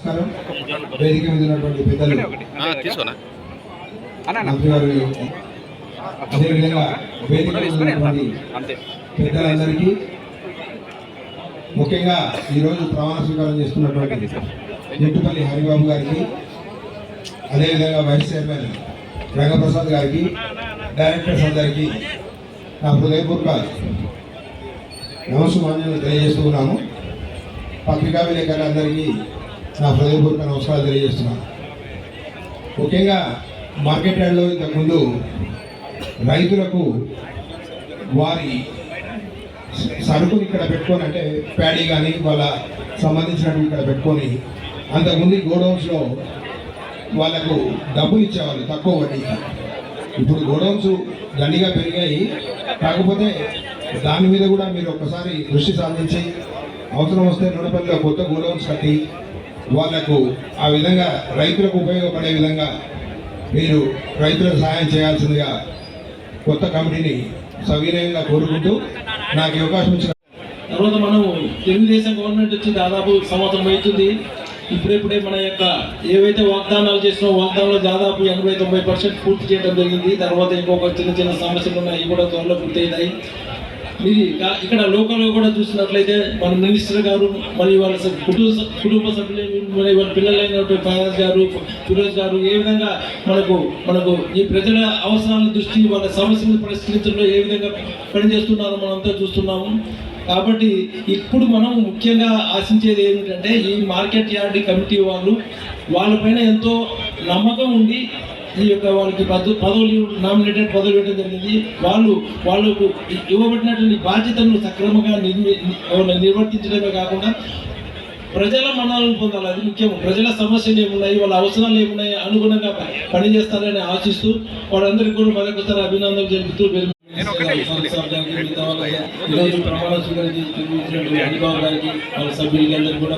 నమస్కారం. వేదిక మీద ఉన్నటువంటి పెద్దలు మంత్రి గారు, అదేవిధంగా వేదిక మీద ఉన్నటువంటి పెద్దలందరికీ, ముఖ్యంగా ఈరోజు ప్రమాణ స్వీకారం చేస్తున్నటువంటి నిట్టుపల్లి హరిబాబు గారికి, అదేవిధంగా వైస్ చైర్మన్ రంగప్రసాద్ గారికి, డైరెక్టర్స్ అందరికీ నా హృదయపూర్వక నమస్సుమాన్యాలు తెలియజేస్తున్నాము. పత్రికా విలేకరులందరికీ నా హృదయపూర్వక నమస్కారాలు తెలియజేస్తున్నాను. ముఖ్యంగా మార్కెట్ యార్డ్లో ఇంతకుముందు రైతులకు వారి సరుకుని ఇక్కడ పెట్టుకొని, అంటే ప్యాడీ కానీ వాళ్ళ సంబంధించినవి ఇక్కడ పెట్టుకొని, అంతకుముందు గోడౌన్స్లో వాళ్ళకు డబ్బులు ఇచ్చేవాళ్ళు తక్కువ వడ్డీకి. ఇప్పుడు గోడౌన్స్ దండిగా పెరిగాయి. కాకపోతే దాని మీద కూడా మీరు ఒక్కసారి దృష్టి సాధించి అవసరం వస్తే నూనెపల్లిలో కొత్త గోడౌన్స్ కట్టి వాళ్లకు ఆ విధంగా రైతులకు ఉపయోగపడే విధంగా మీరు రైతులకు సహాయం చేయాల్సిందిగా కొత్త కమిటీని సవినయంగా కోరుకుంటూ నాకు అవకాశం ఇచ్చిన తర్వాత మనం తెలుగుదేశం గవర్నమెంట్ వచ్చి దాదాపు సంవత్సరం అవుతుంది. ఇప్పుడే మన యొక్క ఏవైతే వాగ్దానాలు చేసినా వాగ్దానాలు దాదాపు 80-90% పూర్తి చేయడం జరిగింది. తర్వాత ఇంకొక చిన్న సమస్యలు ఉన్నాయి, కూడా త్వరలో పూర్తి అవుతాయి. ఇది ఇక్కడ లోకల్లో కూడా చూసినట్లయితే మన మినిస్టర్ గారు మరియు వాళ్ళ కుటుంబ సభ్యులు మరియు వాళ్ళ పిల్లలైనటువంటి ఫయాజ్ గారు, ఫిరోజ్ గారు ఏ విధంగా మనకు ఈ ప్రజల అవసరాల దృష్టి, వాళ్ళ సమస్యలను పరిష్కరించడంలో ఏ విధంగా పనిచేస్తున్నారో మనంతా చూస్తున్నాము. కాబట్టి ఇప్పుడు మనం ముఖ్యంగా ఆశించేది ఏమిటంటే, ఈ మార్కెట్ యార్డ్ కమిటీ వాళ్ళపైన ఎంతో నమ్మకం ఉండి ఈ యొక్క వాళ్ళకి పదవులు నామినేటెడ్ పదవులు ఇవ్వడం జరిగింది. వాళ్ళకు ఇవ్వబడినటువంటి బాధ్యతలను సక్రమంగా నిర్వర్తించడమే కాకుండా ప్రజల మన్ననలు పొందాలి, అది ముఖ్యం. ప్రజల సమస్యలు ఏమున్నాయి, వాళ్ళ అవసరాలు ఏమున్నాయి అనుగుణంగా పనిచేస్తారని ఆశిస్తూ వాళ్ళందరికీ కూడా మరొకసారి అభినందనలు జరుపుతూ ఈరోజు ప్రమాణ స్వీకారం హరిబాబు గారికి, వాళ్ళ సభ్యులకి అందరికీ కూడా